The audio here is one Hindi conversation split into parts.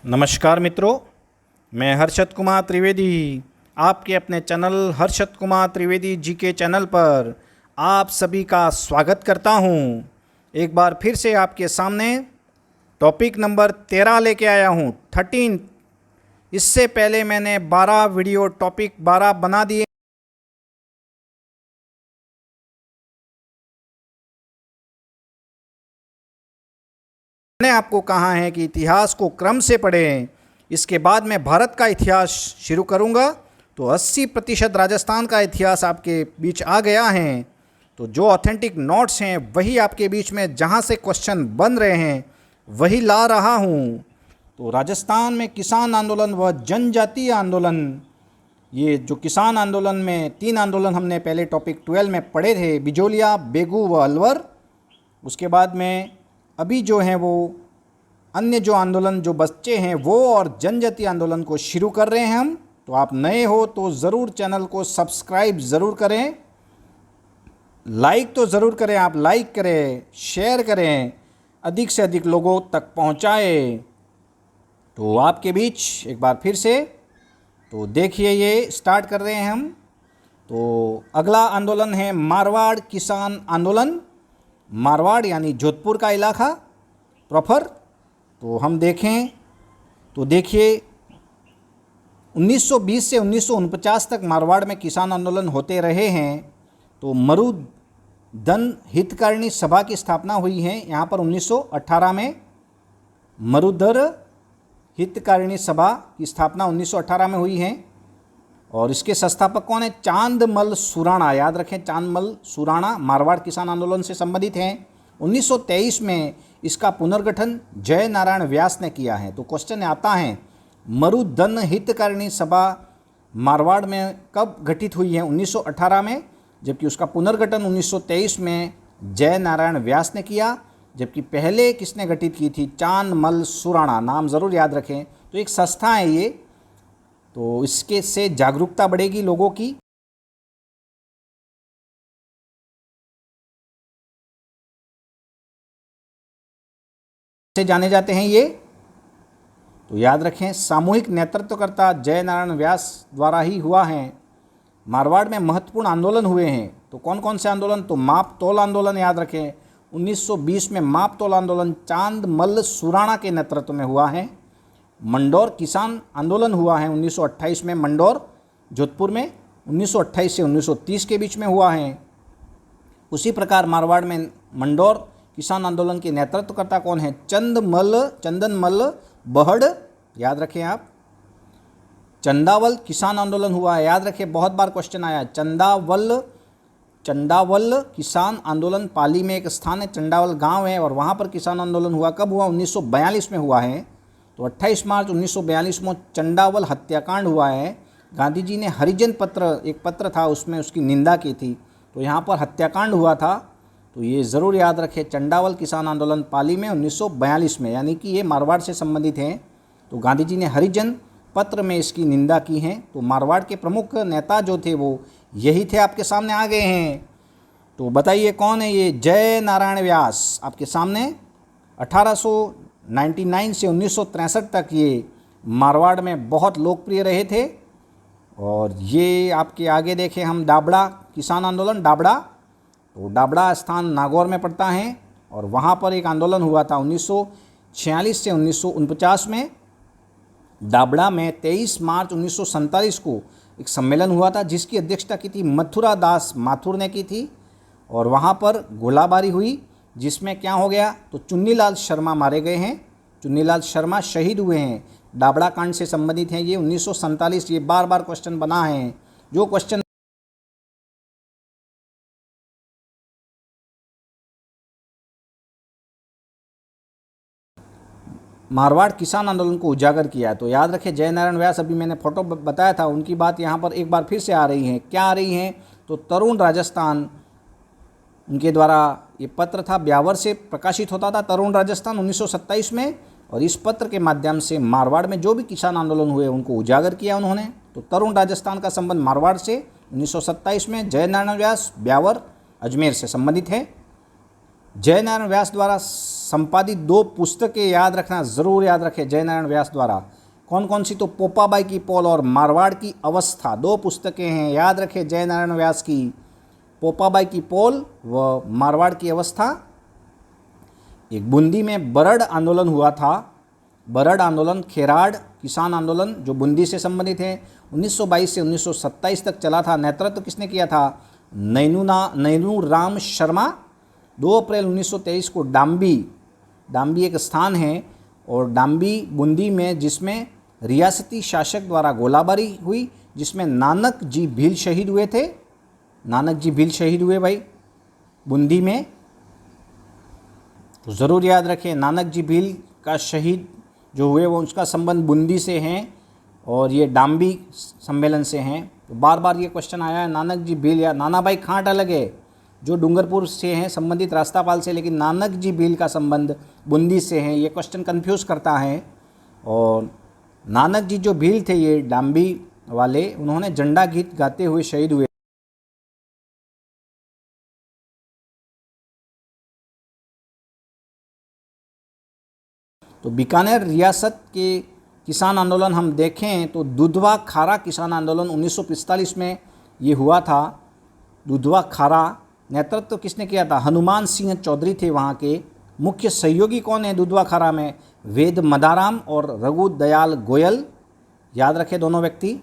नमस्कार मित्रों, मैं हर्षद कुमार त्रिवेदी आपके अपने चैनल हर्षद कुमार त्रिवेदी जी के चैनल पर आप सभी का स्वागत करता हूं। एक बार फिर से आपके सामने टॉपिक नंबर 13 लेके आया हूं, 13। इससे पहले मैंने 12 वीडियो टॉपिक 12 बना दिए। मैंने आपको कहा है कि इतिहास को क्रम से पढ़ें। इसके बाद मैं भारत का इतिहास शुरू करूंगा। तो 80% राजस्थान का इतिहास आपके बीच आ गया है। तो जो ऑथेंटिक नोट्स हैं वही आपके बीच में जहां से क्वेश्चन बन रहे हैं वही ला रहा हूं। तो राजस्थान में किसान आंदोलन व जनजातीय आंदोलन, ये जो किसान आंदोलन में 3 आंदोलन हमने पहले टॉपिक 12 में पढ़े थे, बिजोलिया, बेगू व अलवर। उसके बाद में अभी जो हैं वो अन्य जो आंदोलन जो बच्चे हैं वो और जनजातीय आंदोलन को शुरू कर रहे हैं हम। तो आप नए हो तो ज़रूर चैनल को सब्सक्राइब ज़रूर करें, लाइक तो ज़रूर करें, आप लाइक करें, शेयर करें, अधिक से अधिक लोगों तक पहुंचाएं। तो आपके बीच एक बार फिर से तो देखिए, ये स्टार्ट कर रहे हैं हम। तो अगला आंदोलन है मारवाड़ किसान आंदोलन। मारवाड़ यानी जोधपुर का इलाका प्रॉपर। तो हम देखें तो देखिए 1920 से 1949 तक मारवाड़ में किसान आंदोलन होते रहे हैं। तो मरुधन हितकारिणी सभा की स्थापना हुई है यहाँ पर 1918 में। मरुधर हितकारिणी सभा की स्थापना 1918 में हुई है। और इसके संस्थापक कौन है? चांदमल सुराणा। याद रखें, चांदमल सुराणा मारवाड़ किसान आंदोलन से संबंधित हैं। 1923 में इसका पुनर्गठन जय नारायण व्यास ने किया है। तो क्वेश्चन आता है, मरुधन हितकारिणी सभा मारवाड़ में कब गठित हुई है? 1918 में, जबकि उसका पुनर्गठन 1923 में जय नारायण व्यास ने किया। जबकि पहले किसने गठित की थी? चांदमल सुराणा। नाम ज़रूर याद रखें। तो एक संस्था है ये। तो इसके से जागरूकता बढ़ेगी लोगों की। से जाने जाते हैं ये। तो याद रखें, सामूहिक नेतृत्वकर्ता जय नारायण व्यास द्वारा ही हुआ है। मारवाड़ में महत्वपूर्ण आंदोलन हुए हैं। तो कौन कौन से आंदोलन? तो माप तोल आंदोलन याद रखें। 1920 में माप तोल आंदोलन चांदमल सुराणा के नेतृत्व में हुआ है। मंडोर किसान आंदोलन हुआ है 1928 में, मंडोर जोधपुर में 1928 से 1930 के बीच में हुआ है। उसी प्रकार मारवाड़ में मंडोर किसान आंदोलन के नेतृत्वकर्ता कौन है? चंदनमल बहड़। याद रखें आप। चंदावल किसान आंदोलन हुआ है। याद रखें, बहुत बार क्वेश्चन आया। चंदावल किसान आंदोलन, पाली में एक स्थान है, चंदावल गांव है, और वहां पर किसान आंदोलन हुआ। कब हुआ? 1942 में हुआ है। तो 28 मार्च 1942 में चंदावल हत्याकांड हुआ है। गांधी जी ने हरिजन पत्र, एक पत्र था, उसमें उसकी निंदा की थी। तो यहाँ पर हत्याकांड हुआ था। तो ये ज़रूर याद रखें, चंदावल किसान आंदोलन पाली में 1942 में, यानी कि ये मारवाड़ से संबंधित हैं। तो गांधी जी ने हरिजन पत्र में इसकी निंदा की है। तो मारवाड़ के प्रमुख नेता जो थे वो यही थे। आपके सामने आ गए हैं। तो बताइए कौन है ये? जय नारायण व्यास आपके सामने। 1899 से 1963 तक ये मारवाड़ में बहुत लोकप्रिय रहे थे। और ये आपके आगे देखें हम, डाबड़ा किसान आंदोलन, डाबड़ा। तो डाबड़ा स्थान नागौर में पड़ता है। और वहाँ पर एक आंदोलन हुआ था 1946 से 1949 में। डाबड़ा में 23 मार्च 1947 को एक सम्मेलन हुआ था, जिसकी अध्यक्षता की थी मथुरा दास माथुर ने की थी। और वहाँ पर गोलाबारी हुई, जिसमें क्या हो गया? तो चुन्नीलाल शर्मा मारे गए हैं। चुन्नीलाल शर्मा शहीद हुए हैं। डाबड़ा कांड से संबंधित हैं ये 1947। ये बार बार क्वेश्चन बना है। जो क्वेश्चन मारवाड़ किसान आंदोलन को उजागर किया है। तो याद रखें, जय नारायण व्यास, अभी मैंने फोटो बताया था, उनकी बात यहाँ पर एक बार फिर से आ रही है। क्या आ रही हैं? तो तरुण राजस्थान, उनके द्वारा ये पत्र था, ब्यावर से प्रकाशित होता था, तरुण राजस्थान 1927 में। और इस पत्र के माध्यम से मारवाड़ में जो भी किसान आंदोलन हुए उनको उजागर किया उन्होंने। तो तरुण राजस्थान का संबंध मारवाड़ से 1927 में। जय नारायण व्यास ब्यावर अजमेर से संबंधित है। जयनारायण व्यास द्वारा संपादित 2 पुस्तकें याद रखना, ज़रूर याद रखें। जयनारायण व्यास द्वारा कौन कौन सी? तो पोपाबाई की पोल और मारवाड़ की अवस्था, 2 पुस्तकें हैं, याद रखें जयनारायण व्यास की। पोपाबाई की पोल व मारवाड़ की अवस्था। एक बूंदी में बरड़ आंदोलन हुआ था, बरड़ आंदोलन, खेराड़ किसान आंदोलन जो बूंदी से संबंधित है, 1922 से 1927 तक चला था। नेतृत्व किसने किया था? नैनू राम शर्मा। 2 अप्रैल 1923 को डाम्बी एक स्थान है और डाम्बी बूंदी में, जिसमें रियासती शासक द्वारा गोलाबारी हुई, जिसमें नानक जी भील शहीद हुए थे। नानक जी भील शहीद हुए भाई बूंदी में, तो ज़रूर याद रखें। नानक जी भील का शहीद जो हुए वो उसका संबंध बूंदी से हैं और ये डाम्बी सम्मेलन से हैं। तो बार बार ये क्वेश्चन आया है, नानक जी भील या नाना भाई खांट अलग है जो डूंगरपुर से हैं संबंधित रास्तापाल से, लेकिन नानक जी भील का संबंध बूंदी से है। ये क्वेश्चन कंफ्यूज करता है। और नानक जी जो भील थे ये डाम्बी वाले, उन्होंने झंडा गीत गाते हुए शहीद हुए। तो बीकानेर रियासत के किसान आंदोलन हम देखें तो दुधवा खारा किसान आंदोलन 1945 में ये हुआ था। दुधवा खारा नेतृत्व किसने किया था? हनुमान सिंह चौधरी थे वहाँ के। मुख्य सहयोगी कौन है दुधवा खारा में? वेद मदाराम और रघु दयाल गोयल, याद रखें दोनों व्यक्ति।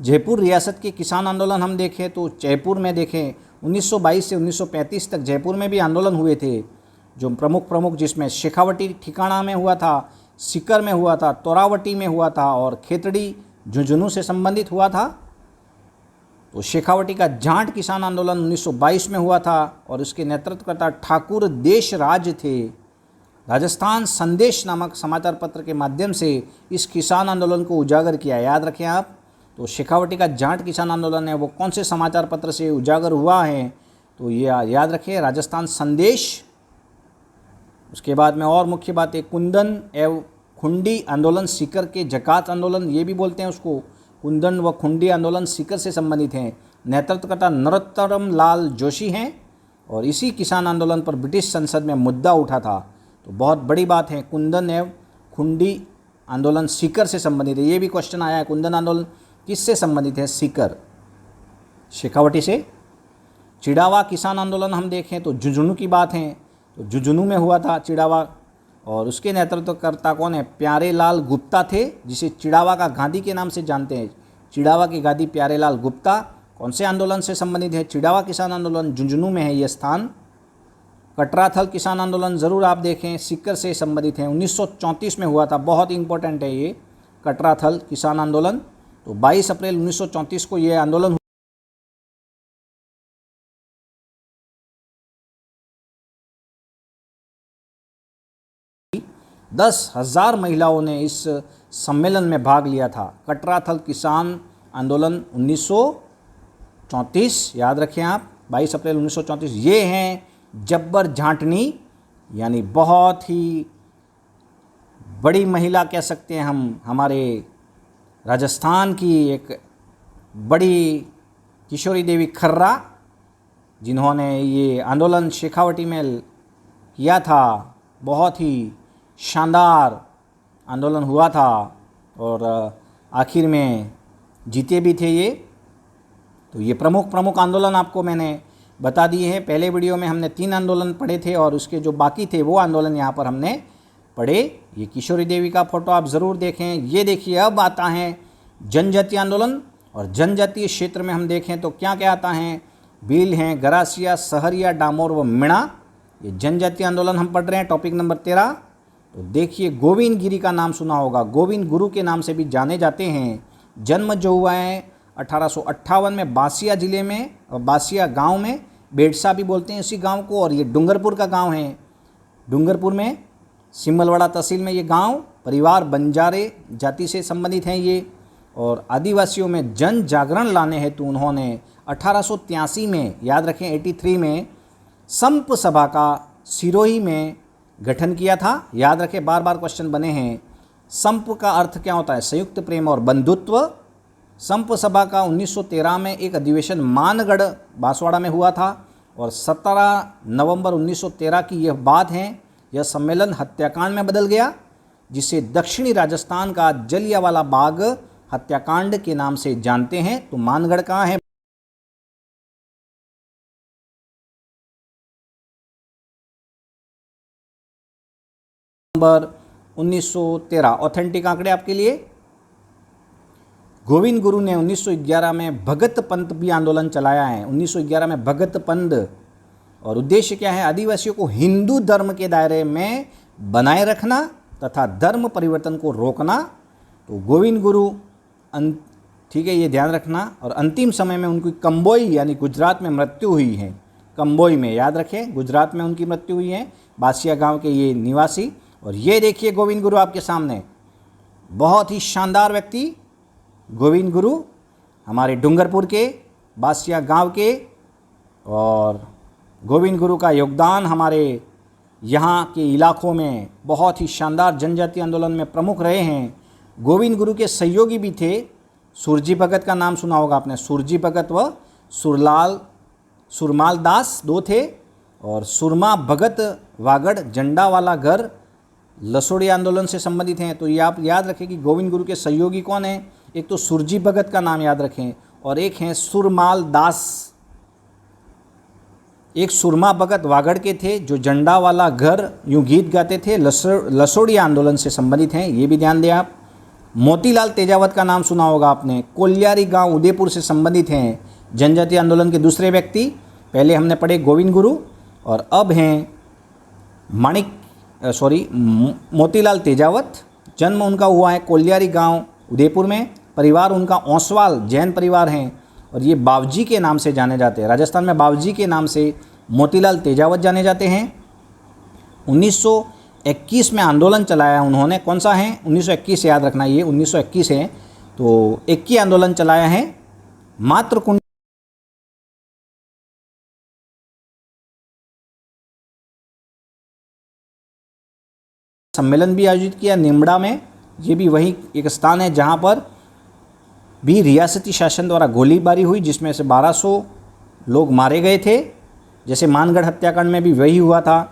जयपुर रियासत के किसान आंदोलन हम देखें तो जयपुर में देखें 1922 से 1935 तक जयपुर में भी आंदोलन हुए थे, जो प्रमुख जिसमें शेखावटी ठिकाना में हुआ था, सीकर में हुआ था, तोरावटी में हुआ था और खेतड़ी झुंझुनू से संबंधित हुआ था। तो शेखावटी का जाट किसान आंदोलन 1922 में हुआ था और इसके नेतृत्वकर्ता ठाकुर देशराज थे। राजस्थान संदेश नामक समाचार पत्र के माध्यम से इस किसान आंदोलन को उजागर किया, याद रखें आप। तो शेखावटी का जाट किसान आंदोलन है वो कौन से समाचार पत्र से उजागर हुआ है? तो ये याद रखें, राजस्थान संदेश। उसके बाद में और मुख्य बात है, कुंदन एवं खुंडी आंदोलन सीकर के जकात आंदोलन, ये भी बोलते हैं उसको। कुंदन व खुंडी आंदोलन सीकर से संबंधित हैं। नेतृत्वकर्ता नरोत्तम लाल जोशी हैं और इसी किसान आंदोलन पर ब्रिटिश संसद में मुद्दा उठा था। तो बहुत बड़ी बात है, कुंदन एवं खुंडी आंदोलन सीकर से संबंधित है। ये भी क्वेश्चन आया है, कुंदन आंदोलन किससे संबंधित है? सीकर, शेखावटी से। चिड़ावा किसान आंदोलन हम देखें तो झुंझुनू की बात है, तो झुंझुनू में हुआ था चिड़ावा और उसके नेतृत्वकर्ता कौन है? प्यारेलाल गुप्ता थे, जिसे चिड़ावा का गांधी के नाम से जानते हैं। चिड़ावा के गांधी प्यारेलाल गुप्ता कौन से आंदोलन से संबंधित है? चिड़ावा किसान आंदोलन, झुंझुनू में है ये स्थान। कटराथल किसान आंदोलन ज़रूर आप देखें, सीकर से संबंधित है, 1934 में हुआ था, बहुत इंपॉर्टेंट है ये कटराथल किसान आंदोलन। तो 22 अप्रैल 1934 को ये आंदोलन 10,000 महिलाओं ने इस सम्मेलन में भाग लिया था। कटराथल किसान आंदोलन 1934, याद रखें आप, 22 अप्रैल 1934। ये हैं जब्बर झांटनी, यानी बहुत ही बड़ी महिला कह सकते हैं हम, हमारे राजस्थान की एक बड़ी किशोरी देवी खर्रा, जिन्होंने ये आंदोलन शेखावटी में किया था। बहुत ही शानदार आंदोलन हुआ था और आखिर में जीते भी थे ये। तो ये प्रमुख आंदोलन आपको मैंने बता दिए हैं। पहले वीडियो में हमने 3 आंदोलन पढ़े थे और उसके जो बाकी थे वो आंदोलन यहाँ पर हमने पढ़े। ये किशोरी देवी का फोटो आप ज़रूर देखें। ये देखिए, अब आता है जनजातीय आंदोलन, और जनजातीय क्षेत्र में हम देखें तो क्या क्या आता है? भील हैं, गरासिया, सहरिया, डामोर व मीणा। ये जनजातीय आंदोलन हम पढ़ रहे हैं, टॉपिक नंबर 13। तो देखिए, गोविंद गिरी का नाम सुना होगा, गोविंद गुरु के नाम से भी जाने जाते हैं। जन्म जो हुआ है 1858 में बासिया ज़िले में, और बासिया गांव में, बेडसा भी बोलते हैं इसी गांव को, और ये डूंगरपुर का गांव है। डूंगरपुर में सिमलवाड़ा तहसील में ये गांव। परिवार बंजारे जाति से संबंधित हैं ये, और आदिवासियों में जन जागरण लाने हेतु उन्होंने 1883 में, याद रखें 83 में, संप सभा का सिरोही में गठन किया था। याद रखें, बार बार क्वेश्चन बने हैं। संप का अर्थ क्या होता है? संयुक्त प्रेम और बंधुत्व। संप सभा का 1913 में एक अधिवेशन मानगढ़ बांसवाड़ा में हुआ था और 17 नवंबर 1913 की यह बात है। यह सम्मेलन हत्याकांड में बदल गया, जिसे दक्षिणी राजस्थान का जलियांवाला बाग हत्याकांड के नाम से जानते हैं। तो मानगढ़ कहाँ है? नवंबर 1913। ऑथेंटिक आंकड़े आपके लिए। गोविंद गुरु ने 1911 में भगत पंथ भी आंदोलन चलाया है। 1911 में भगत पंथ, और उद्देश्य क्या है? आदिवासियों को हिंदू धर्म के दायरे में बनाए रखना तथा धर्म परिवर्तन को रोकना। तो गोविंद गुरु ठीक है, ये ध्यान रखना। और अंतिम समय में उनकी कंबोई यानी गुजरात में मृत्यु हुई है। कंबोई में, याद रखें, गुजरात में उनकी मृत्यु हुई है। बासिया गांव के ये निवासी। और ये देखिए गोविंद गुरु आपके सामने, बहुत ही शानदार व्यक्ति गोविंद गुरु, हमारे डूंगरपुर के बासिया गांव के। और गोविंद गुरु का योगदान हमारे यहाँ के इलाकों में बहुत ही शानदार जनजातीय आंदोलन में प्रमुख रहे हैं। गोविंद गुरु के सहयोगी भी थे। सुरजी भगत का नाम सुना होगा आपने। सुरजी भगत व सुरमाल दास दो थे। और सुरमा भगत वागड़ झंडा वाला घर लसोड़ी आंदोलन से संबंधित हैं। तो ये आप याद रखें कि गोविंद गुरु के सहयोगी कौन हैं। एक तो सुरजी भगत का नाम याद रखें, और एक हैं सुरमाल दास। एक सुरमा भगत वागड़ के थे जो झंडा वाला घर यूँ गीत गाते थे, लसोड़ी आंदोलन से संबंधित हैं, ये भी ध्यान दें आप। मोतीलाल तेजावत का नाम सुना होगा आपने, कोल्यारी गांव उदयपुर से संबंधित हैं, जनजातीय आंदोलन के दूसरे व्यक्ति। पहले हमने पढ़े गोविंद गुरु, और अब हैं मोतीलाल तेजावत। जन्म उनका हुआ है कोल्यारी गांव उदयपुर में। परिवार उनका ओसवाल जैन परिवार हैं, और ये बावजी के नाम से जाने जाते हैं। राजस्थान में बावजी के नाम से मोतीलाल तेजावत जाने जाते हैं। 1921 में आंदोलन चलाया उन्होंने। कौन सा है? 1921 याद रखना, ये 1921 है। तो 21 आंदोलन चलाया है। मातृकुंड सम्मेलन भी आयोजित किया निमड़ा में। ये भी वही एक स्थान है जहाँ पर भी रियासती शासन द्वारा गोलीबारी हुई, जिसमें से 1200 लोग मारे गए थे। जैसे मानगढ़ हत्याकांड में भी वही हुआ था,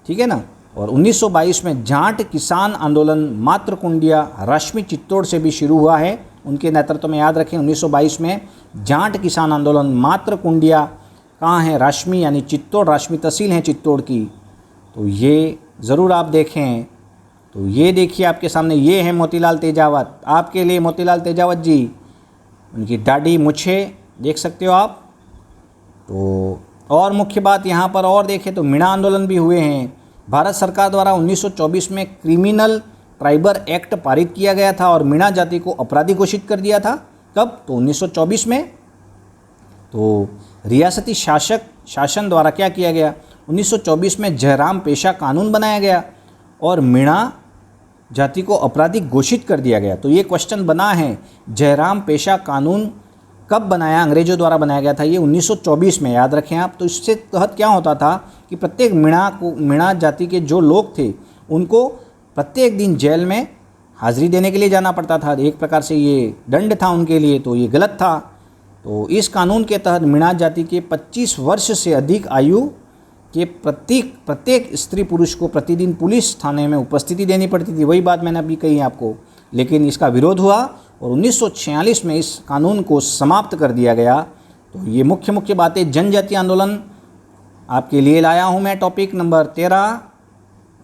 ठीक है ना। और 1922 में जाट किसान आंदोलन मातृकुंडिया रश्मि चित्तौड़ से भी शुरू हुआ है। उनके नेतृत्व में, याद रखें, 1922 में जाट किसान आंदोलन मातृकुंडिया कहाँ है? रश्मि यानी चित्तौड़, रश्मि तहसील है चित्तौड़ की। तो ये ज़रूर आप देखें। तो ये देखिए आपके सामने, ये है मोतीलाल तेजावत। आपके लिए मोतीलाल तेजावत जी, उनकी दाढ़ी मुछे देख सकते हो आप। तो और मुख्य बात यहाँ पर और देखें तो मीणा आंदोलन भी हुए हैं। भारत सरकार द्वारा 1924 में क्रिमिनल ट्राइबर एक्ट पारित किया गया था और मीणा जाति को अपराधी घोषित कर दिया था। कब? तो 1924 में। तो रियासती शासन द्वारा क्या किया गया? 1924 में जयराम पेशा कानून बनाया गया और मीणा जाति को अपराधी घोषित कर दिया गया। तो ये क्वेश्चन बना है, जयराम पेशा कानून कब बनाया? अंग्रेजों द्वारा बनाया गया था, ये 1924 में, याद रखें आप। तो इससे तहत क्या होता था कि प्रत्येक मीणा जाति के जो लोग थे उनको प्रत्येक दिन जेल में हाजिरी देने के लिए जाना पड़ता था। एक प्रकार से ये दंड था उनके लिए, तो ये गलत था। तो इस कानून के तहत मीणा जाति के 25 वर्ष से अधिक आयु के प्रत्येक स्त्री पुरुष को प्रतिदिन पुलिस थाने में उपस्थिति देनी पड़ती थी। वही बात मैंने अभी कही आपको। लेकिन इसका विरोध हुआ और 1946 में इस कानून को समाप्त कर दिया गया। तो ये मुख्य बातें जनजातीय आंदोलन आपके लिए लाया हूँ मैं, टॉपिक नंबर 13।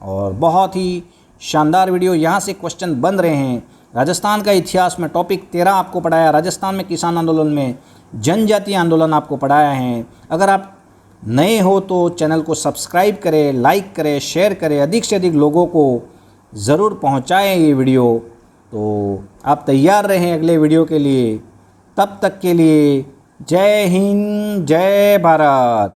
और बहुत ही शानदार वीडियो, यहाँ से क्वेश्चन बन रहे हैं। राजस्थान का इतिहास में टॉपिक 13 आपको पढ़ाया। राजस्थान में किसान आंदोलन में जनजातीय आंदोलन आपको पढ़ाया है। अगर आप नए हो तो चैनल को सब्सक्राइब करें, लाइक करें, शेयर करें, अधिक से अधिक लोगों को ज़रूर पहुंचाएं ये वीडियो। तो आप तैयार रहें अगले वीडियो के लिए। तब तक के लिए जय हिंद, जय भारत।